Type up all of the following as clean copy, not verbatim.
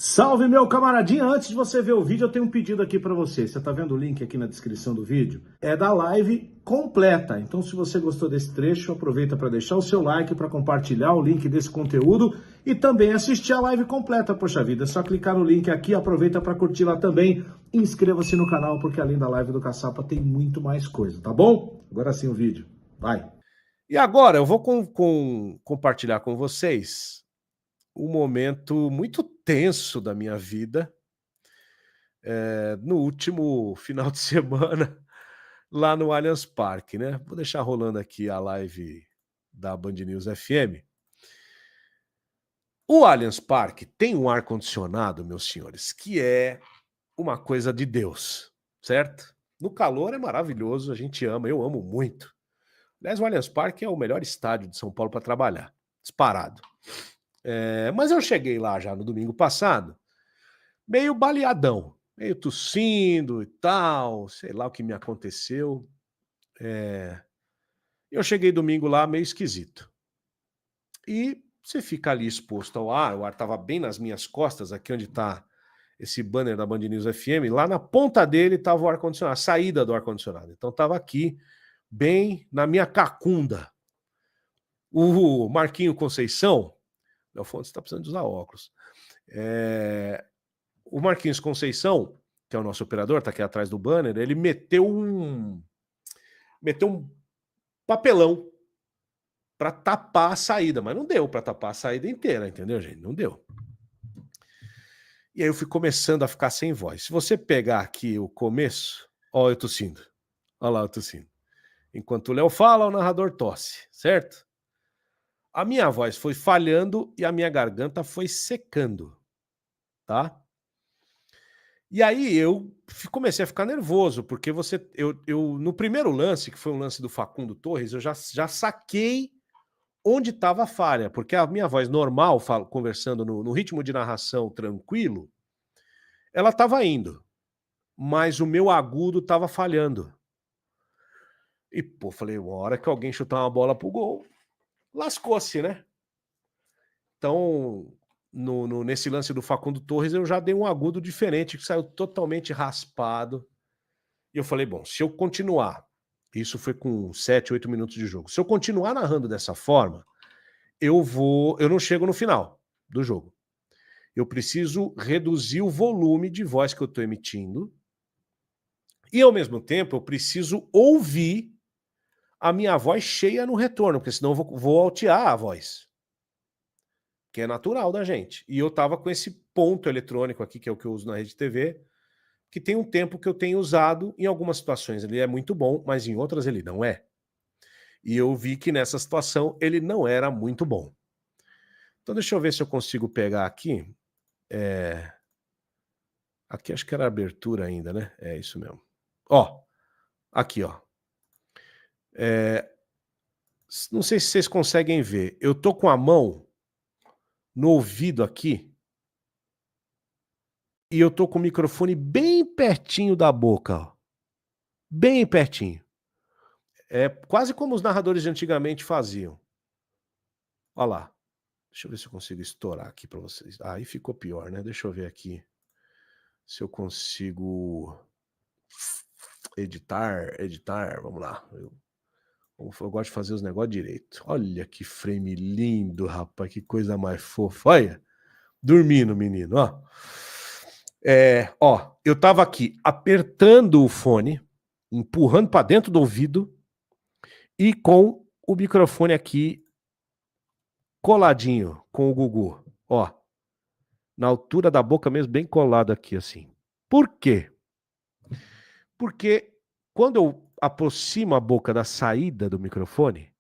Salve, meu camaradinha! Antes de você ver o vídeo, eu tenho um pedido aqui para você. Você tá vendo o link aqui na descrição do vídeo? É da live completa. Então, se você gostou desse trecho, aproveita para deixar o seu like, para compartilhar o link desse conteúdo e também assistir a live completa. Poxa vida, é só clicar no link aqui, aproveita para curtir lá também. Inscreva-se no canal, porque além da live do Caçapa tem muito mais coisa, tá bom? Agora sim o vídeo. Vai! E agora eu vou compartilhar com vocês um momento muito tenso da minha vida, no último final de semana, lá no Allianz Parque, né. Vou deixar rolando aqui a live da Band News FM. O Allianz Parque tem um ar-condicionado, meus senhores, que é uma coisa de Deus, certo? No calor é maravilhoso, a gente ama, eu amo muito. Aliás, o Allianz Parque é o melhor estádio de São Paulo para trabalhar, disparado. Mas eu cheguei lá já no domingo passado, meio baleadão, meio tossindo e tal, sei lá o que me aconteceu. Eu cheguei domingo lá meio esquisito. E você fica ali exposto ao ar, o ar estava bem nas minhas costas, aqui onde está esse banner da Band News FM, lá na ponta dele estava o ar-condicionado, a saída do ar-condicionado. Então estava aqui, bem na minha cacunda. O Marquinho Conceição, Leofonte está precisando de usar óculos. O Marquinhos Conceição, que é o nosso operador, está aqui atrás do banner, ele meteu um papelão para tapar a saída, mas não deu para tapar a saída inteira, entendeu, gente? Não deu. E aí eu fui começando a ficar sem voz. Se você pegar aqui o começo, ó, eu tossindo. Olha lá, eu tossindo. Enquanto o Léo fala, o narrador tosse, certo? A minha voz foi falhando e a minha garganta foi secando, tá? E aí eu comecei a ficar nervoso, porque eu no primeiro lance, que foi um lance do Facundo Torres, eu já saquei onde estava a falha, porque a minha voz normal, conversando no ritmo de narração tranquilo, ela estava indo, mas o meu agudo estava falhando. E, pô, falei, uma hora que alguém chutar uma bola pro gol, lascou-se, né? Então, nesse lance do Facundo Torres, eu já dei um agudo diferente, que saiu totalmente raspado. E eu falei, bom, se eu continuar, isso foi com 7, 8 minutos de jogo, se eu continuar narrando dessa forma, eu não chego no final do jogo. Eu preciso reduzir o volume de voz que eu estou emitindo e, ao mesmo tempo, eu preciso ouvir a minha voz cheia no retorno, porque senão eu vou altear a voz, que é natural da gente. E eu estava com esse ponto eletrônico aqui, que é o que eu uso na Rede TV, que tem um tempo que eu tenho usado, em algumas situações ele é muito bom, mas em outras ele não é. E eu vi que nessa situação ele não era muito bom. Então deixa eu ver se eu consigo pegar aqui. Aqui acho que era a abertura ainda, né? É isso mesmo. Ó, aqui, ó. Não sei se vocês conseguem ver. Eu tô com a mão no ouvido aqui e eu tô com o microfone bem pertinho da boca, ó. Bem pertinho. É quase como os narradores de antigamente faziam. Olha lá. Deixa eu ver se eu consigo estourar aqui para vocês. Aí ficou pior, né? Deixa eu ver aqui se eu consigo editar. Vamos lá. Eu gosto de fazer os negócios direito. Olha que frame lindo, rapaz. Que coisa mais fofa. Olha. Dormindo, menino. Ó, eu tava aqui apertando o fone, empurrando para dentro do ouvido e com o microfone aqui coladinho com o Gugu. Ó, na altura da boca mesmo, bem colado aqui assim. Por quê? Porque quando eu aproximo a boca da saída do microfone,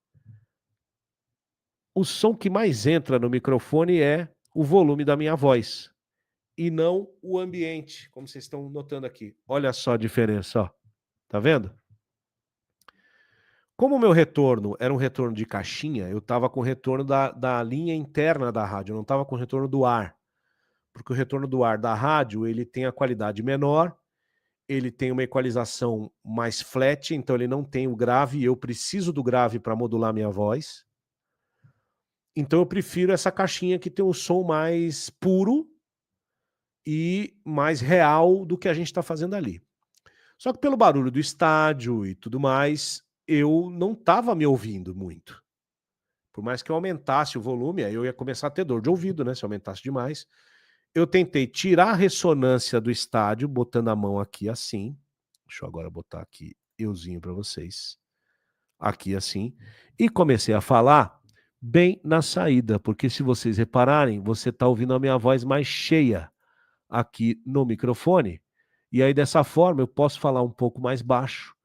o som que mais entra no microfone é o volume da minha voz e não o ambiente, como vocês estão notando aqui. Olha só a diferença, ó. Tá vendo? Como o meu retorno era um retorno de caixinha, eu estava com o retorno da linha interna da rádio, eu não estava com o retorno do ar. Porque o retorno do ar da rádio, ele tem a qualidade menor, ele tem uma equalização mais flat, então ele não tem o grave, e eu preciso do grave para modular minha voz. Então eu prefiro essa caixinha que tem um som mais puro, e mais real do que a gente está fazendo ali. Só que pelo barulho do estádio e tudo mais, eu não estava me ouvindo muito. Por mais que eu aumentasse o volume, aí eu ia começar a ter dor de ouvido, né? Se eu aumentasse demais. Eu tentei tirar a ressonância do estádio, botando a mão aqui assim. Deixa eu agora botar aqui euzinho para vocês. Aqui assim. E comecei a falar bem na saída, porque se vocês repararem, você está ouvindo a minha voz mais cheia aqui no microfone. E aí dessa forma eu posso falar um pouco mais baixo,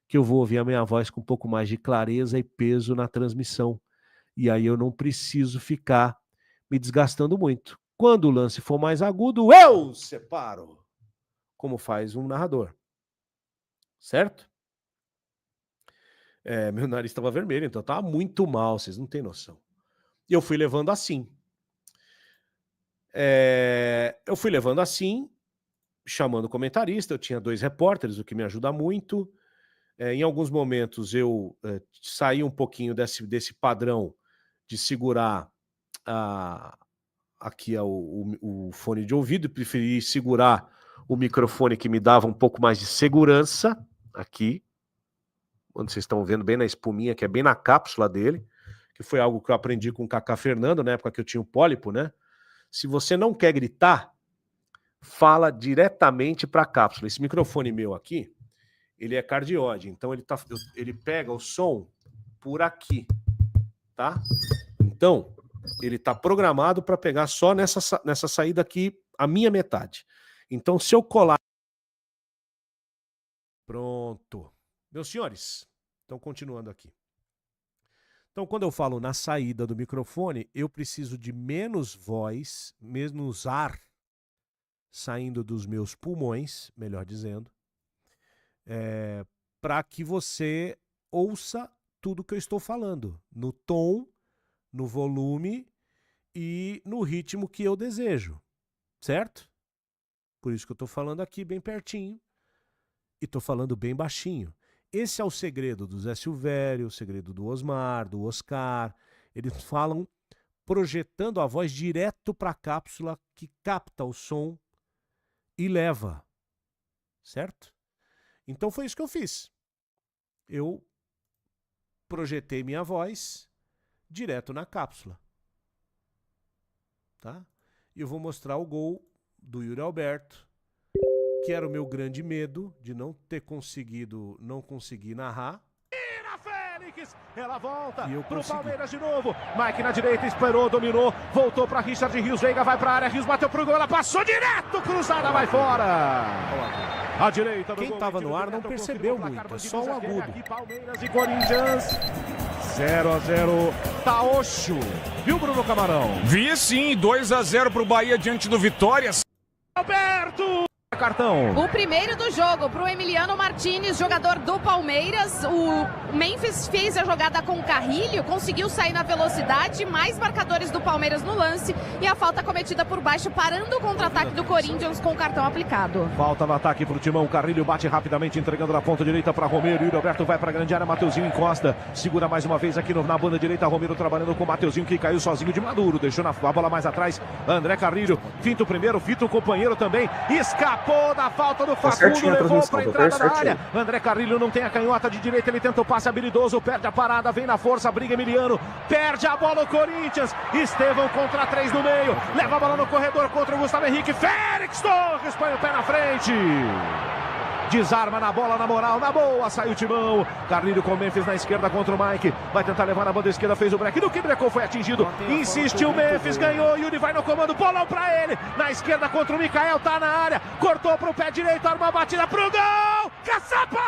que eu vou ouvir a minha voz com um pouco mais de clareza e peso na transmissão. E aí eu não preciso ficar me desgastando muito. Quando o lance for mais agudo, eu separo, como faz um narrador. Certo? Meu nariz estava vermelho, então estava muito mal, vocês não têm noção. E eu fui levando assim. Eu fui levando assim, chamando o comentarista, eu tinha 2 repórteres, o que me ajuda muito. Em alguns momentos eu saí um pouquinho desse padrão de segurar aqui o fone de ouvido e preferi segurar o microfone que me dava um pouco mais de segurança aqui, onde vocês estão vendo bem na espuminha, que é bem na cápsula dele, que foi algo que eu aprendi com o Cacá Fernando, na época que eu tinha o pólipo, né? Se você não quer gritar, fala diretamente para a cápsula. Esse microfone meu aqui, ele é cardioide, então ele pega o som por aqui, tá? Então, ele está programado para pegar só nessa saída aqui, a minha metade. Então, se eu colar... Pronto. Meus senhores, então continuando aqui. Então, quando eu falo na saída do microfone, eu preciso de menos voz, menos ar saindo dos meus pulmões, melhor dizendo, para que você ouça tudo que eu estou falando, no tom, no volume e no ritmo que eu desejo, certo? Por isso que eu estou falando aqui bem pertinho e estou falando bem baixinho. Esse é o segredo do Zé Silvério, o segredo do Osmar, do Oscar. Eles falam projetando a voz direto para a cápsula que capta o som e leva, certo? Então foi isso que eu fiz. Eu projetei minha voz direto na cápsula. Tá? E eu vou mostrar o gol do Yuri Alberto, que era o meu grande medo de não conseguir narrar. Tira Félix, ela volta pro Palmeiras de novo. Mike na direita, esperou, dominou, voltou para Richard Rios, Veiga vai para a área, Rios bateu pro gol, ela passou direto, cruzada, vai fora. A direita do Quem estava no ar não percebeu muito, é só o agudo. Aqui, Palmeiras e Corinthians, 0-0, Taocho. Viu, Bruno Camarão? Vi sim, 2-0 pro Bahia diante do Vitória. Alberto! Cartão. O primeiro do jogo para o Emiliano Martinez, jogador do Palmeiras. O Memphis fez a jogada com o Carrilho, conseguiu sair na velocidade, mais marcadores do Palmeiras no lance e a falta cometida por baixo, parando o contra-ataque do Corinthians com o cartão aplicado. Falta no ataque para o Timão, Carrilho bate rapidamente, entregando na ponta direita para Romero. Yuri Alberto vai para a grande área, Mateuzinho encosta, segura mais uma vez aqui na banda direita, Romero trabalhando com o Mateuzinho, que caiu sozinho de Maduro, deixou a bola mais atrás, André Carrilho, finta o primeiro, finta o companheiro também, escapou da falta do Facundo, levou para a entrada da área. André Carrilho não tem a canhota de direita, ele tenta o passe habilidoso, perde a parada, vem na força, briga Emiliano, perde a bola o Corinthians, Estevão contra 3 no meio, leva a bola no corredor contra o Gustavo Henrique, Félix Torres põe o pé na frente. Desarma na bola, na moral, na boa, saiu o Timão. Carrilho com o Memphis na esquerda contra o Mike. Vai tentar levar na banda esquerda, fez o break. No que brecou, foi atingido. Insistiu o Memphis, ganhou. Yuri vai no comando, bolão pra ele. Na esquerda contra o Mikael, tá na área. Cortou pro pé direito, arma a batida pro gol. Caçapa!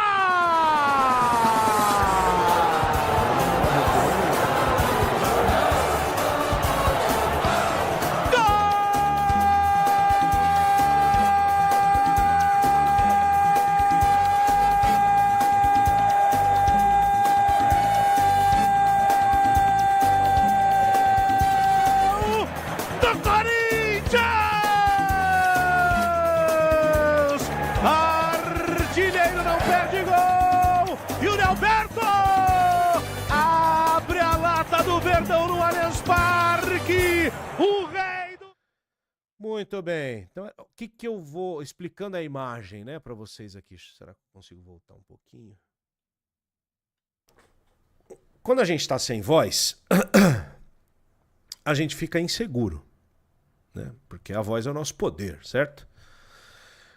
Artilheiro não perde gol! Yuri Alberto abre a lata do Verdão no Allianz Parque! O rei do... Muito bem. Então, que eu vou explicando a imagem, né, para vocês aqui? Será que eu consigo voltar um pouquinho? Quando a gente está sem voz, a gente fica inseguro, né? Porque a voz é o nosso poder, certo?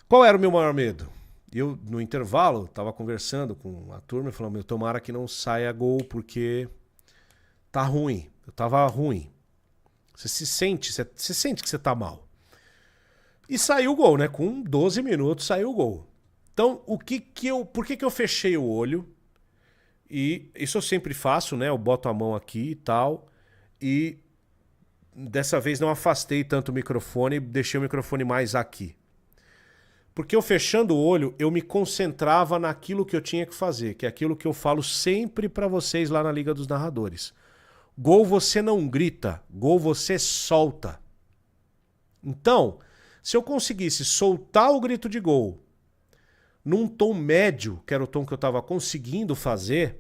Qual era o meu maior medo? Eu, no intervalo, estava conversando com a turma e falando, tomara que não saia gol, porque tá ruim. Eu tava ruim. Você sente que você tá mal. E saiu o gol, né? Com 12 minutos saiu o gol. Então, por que eu fechei o olho? E isso eu sempre faço, né? Eu boto a mão aqui e tal. E dessa vez não afastei tanto o microfone, deixei o microfone mais aqui. Porque eu fechando o olho, eu me concentrava naquilo que eu tinha que fazer, que é aquilo que eu falo sempre pra vocês lá na Liga dos Narradores. Gol você não grita, gol você solta. Então, se eu conseguisse soltar o grito de gol num tom médio, que era o tom que eu estava conseguindo fazer,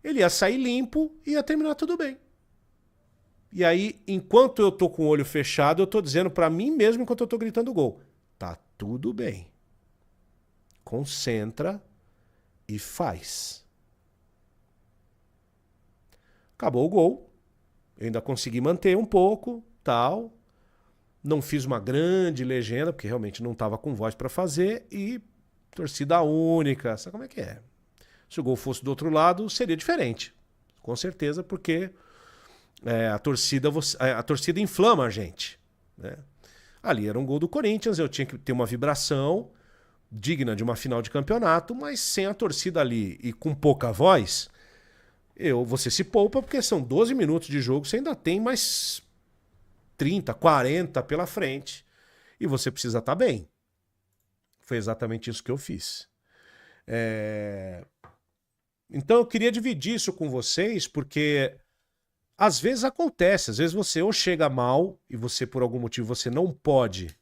ele ia sair limpo e ia terminar tudo bem. E aí, enquanto eu tô com o olho fechado, eu tô dizendo pra mim mesmo enquanto eu tô gritando gol. Tá tudo bem. Concentra e faz. Acabou o gol. Eu ainda consegui manter um pouco, tal. Não fiz uma grande legenda, porque realmente não estava com voz para fazer. E torcida única. Sabe como é que é? Se o gol fosse do outro lado, seria diferente. Com certeza, porque a torcida inflama a gente, né? Ali era um gol do Corinthians, eu tinha que ter uma vibração digna de uma final de campeonato, mas sem a torcida ali e com pouca voz, você se poupa, porque são 12 minutos de jogo, você ainda tem mais 30, 40 pela frente, e você precisa estar bem. Foi exatamente isso que eu fiz. Então eu queria dividir isso com vocês, porque às vezes acontece, às vezes você ou chega mal e você por algum motivo você não pode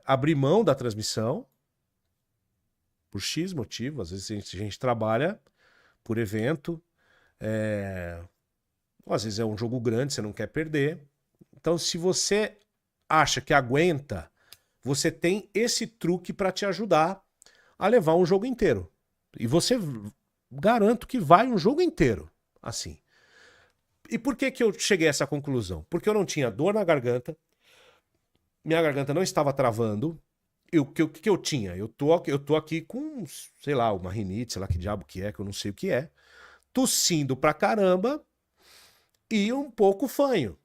abrir mão da transmissão, por X motivo, às vezes a gente trabalha por evento, ou às vezes é um jogo grande, você não quer perder. Então se você acha que aguenta, você tem esse truque para te ajudar a levar um jogo inteiro. E você garanto que vai um jogo inteiro assim. E por que eu cheguei a essa conclusão? Porque eu não tinha dor na garganta, minha garganta não estava travando. O que eu tinha? Eu tô aqui com, sei lá, uma rinite, sei lá que diabo que eu não sei o que é, tossindo pra caramba e um pouco fanho.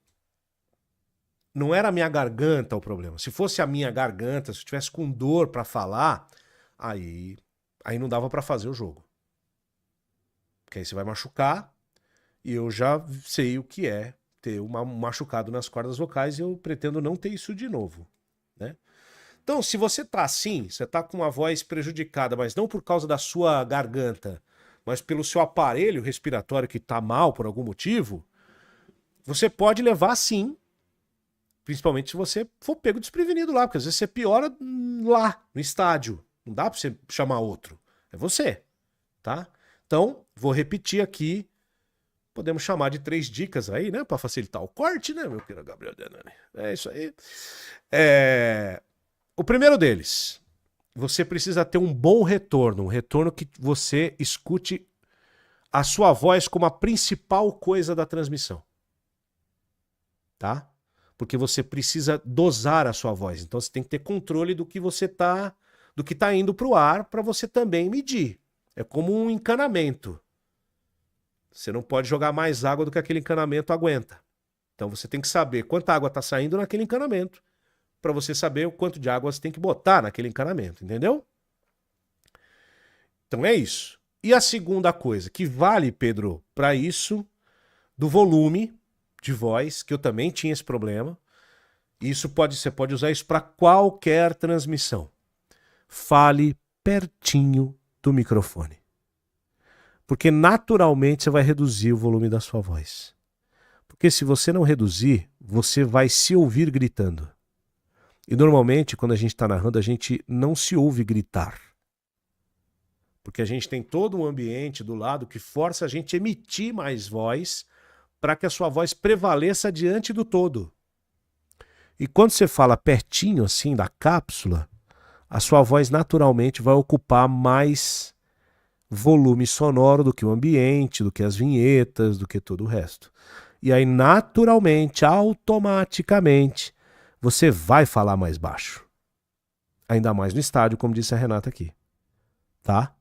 Não era a minha garganta o problema. Se fosse a minha garganta, se eu tivesse com dor pra falar, aí não dava pra fazer o jogo. Porque aí você vai machucar. E eu já sei o que é ter um machucado nas cordas vocais e eu pretendo não ter isso de novo, né? Então, se você tá assim, você tá com uma voz prejudicada, mas não por causa da sua garganta, mas pelo seu aparelho respiratório que tá mal por algum motivo, você pode levar sim, principalmente se você for pego desprevenido lá, porque às vezes você piora lá, no estádio. Não dá pra você chamar outro. É você, tá? Então, vou repetir aqui. Podemos chamar de 3 dicas aí, né? Para facilitar o corte, né, meu querido Gabriel Denani? É isso aí. O primeiro deles, você precisa ter um bom retorno. Um retorno que você escute a sua voz como a principal coisa da transmissão. Tá? Porque você precisa dosar a sua voz. Então você tem que ter controle do que você tá, do que tá indo pro ar para você também medir. É como um encanamento. Você não pode jogar mais água do que aquele encanamento aguenta. Então você tem que saber quanta água está saindo naquele encanamento para você saber o quanto de água você tem que botar naquele encanamento, entendeu? Então é isso. E a segunda coisa que vale, Pedro, para isso, do volume de voz, que eu também tinha esse problema. Você pode usar isso para qualquer transmissão. Fale pertinho do microfone. Porque naturalmente você vai reduzir o volume da sua voz. Porque se você não reduzir, você vai se ouvir gritando. E normalmente, quando a gente está narrando, a gente não se ouve gritar. Porque a gente tem todo um ambiente do lado que força a gente a emitir mais voz para que a sua voz prevaleça diante do todo. E quando você fala pertinho assim da cápsula, a sua voz naturalmente vai ocupar mais volume sonoro do que o ambiente, do que as vinhetas, do que todo o resto. E aí, naturalmente, automaticamente, você vai falar mais baixo. Ainda mais no estádio, como disse a Renata aqui. Tá?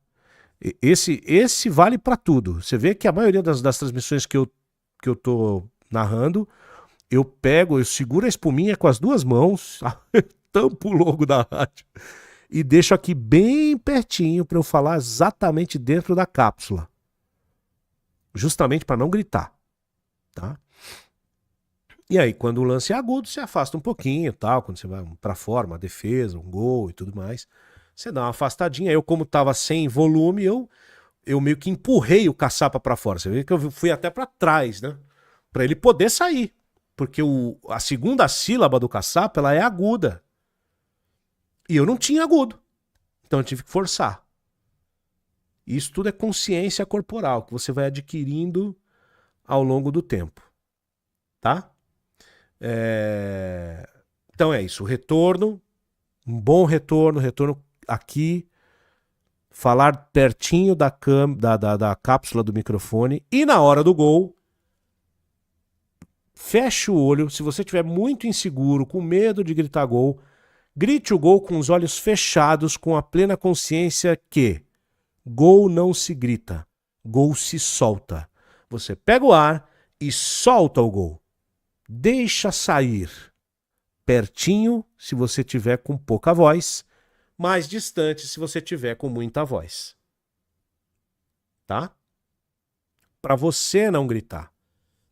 Esse vale para tudo. Você vê que a maioria das transmissões que eu tô narrando, eu seguro a espuminha com as duas mãos, tampo o logo da rádio e deixo aqui bem pertinho para eu falar exatamente dentro da cápsula. Justamente para não gritar. Tá? E aí, quando o lance é agudo, você afasta um pouquinho, tal, quando você vai para fora, uma defesa, um gol e tudo mais, você dá uma afastadinha. Eu, como tava sem volume, eu meio que empurrei o caçapa para fora. Você vê que eu fui até para trás, né? Para ele poder sair, porque a segunda sílaba do caçapa, ela é aguda. E eu não tinha agudo. Então eu tive que forçar. Isso tudo é consciência corporal, que você vai adquirindo ao longo do tempo. Tá? Então é isso. O retorno, um bom retorno aqui, falar pertinho da cápsula do microfone e na hora do gol, feche o olho. Se você estiver muito inseguro, com medo de gritar gol, grite o gol com os olhos fechados, com a plena consciência que gol não se grita, gol se solta. Você pega o ar e solta o gol. Deixa sair. Pertinho, se você tiver com pouca voz, mais distante, se você tiver com muita voz. Tá? Para você não gritar.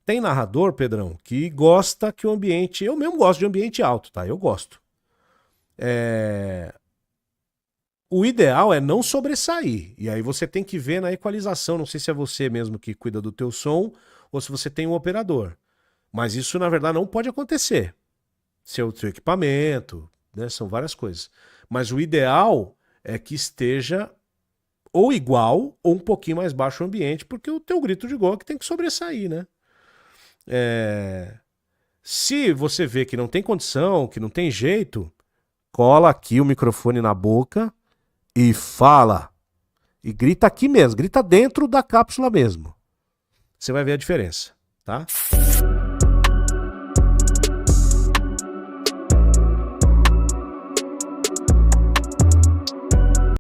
Tem narrador, Pedrão, que gosta que o ambiente... Eu mesmo gosto de ambiente alto, tá? Eu gosto. O ideal é não sobressair. E aí você tem que ver na equalização. Não sei se é você mesmo que cuida do teu som ou se você tem um operador. Mas isso, na verdade, não pode acontecer. Seu equipamento, né? São várias coisas. Mas o ideal é que esteja ou igual ou um pouquinho mais baixo o ambiente, porque o teu grito de gol é que tem que sobressair, né? Se você vê que não tem condição, que não tem jeito, cola aqui o microfone na boca e fala. E grita aqui mesmo, grita dentro da cápsula mesmo. Você vai ver a diferença, tá?